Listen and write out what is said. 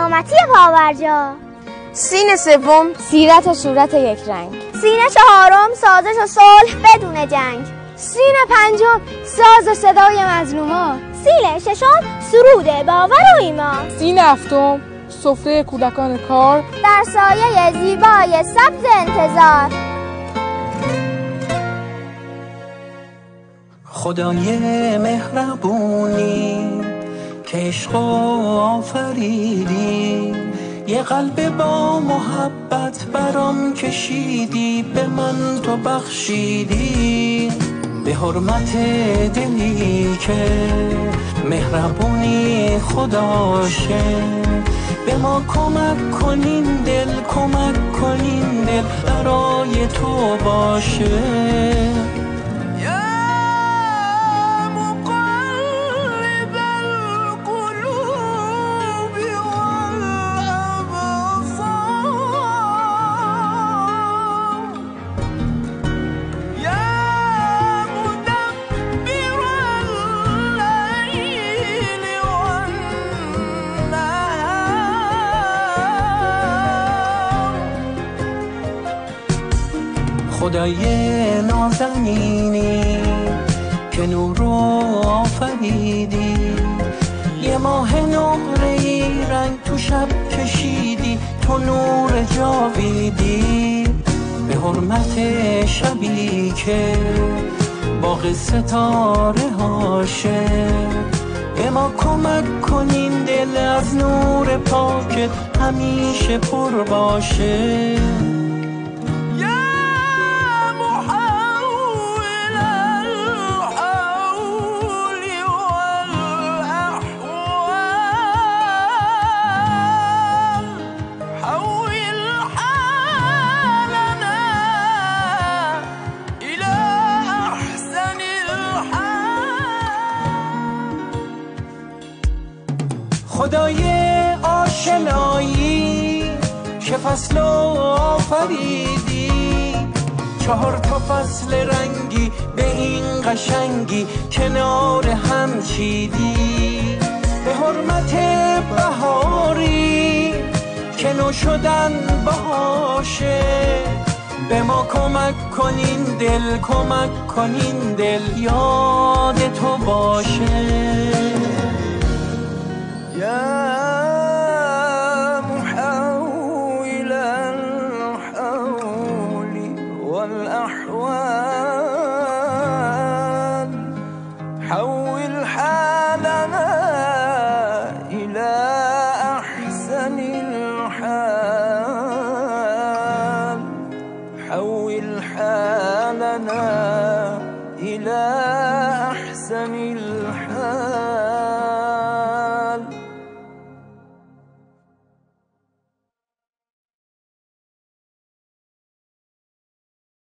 سلامتی پاورجا. سین سوم سیرت و صورت یک رنگ. سین چهارم سازش و صلح بدون جنگ. سین پنجم ساز و صدای مظلوما. سین ششم سرود باور و ایمان. سین هفتم سفره کودکان کار در سایه زیبای سبز انتظار. خدای مهربونی که عشق آفریدی، یه قلب با محبت برام کشیدی، به من تو بخشیدی. به حرمت دلی که مهربونی خداشه، به ما کمک کنین دل، کمک کنین دل برای تو باشه. خدای نازنینی که نور رو آفریدی، یه ماه نقره‌ای رنگ تو شب کشیدی، تو نور جاویدی. به حرمت شبی که باغ ستاره هاشه، به ما کمک کنین دل از نور پاکت همیشه پر باشه. خدای آشنایی که فصل آفریدی، 4 تا فصل رنگی به این قشنگی کنار هم چیدی. به حرمت بهاری که نو شدن باشه، به ما کمک کنین دل، کمک کنین دل یاد تو باشه. يا محول الحول والأحوال، حول حالنا إلى أحسن الحال، حول حالنا إلى أحسن الحال.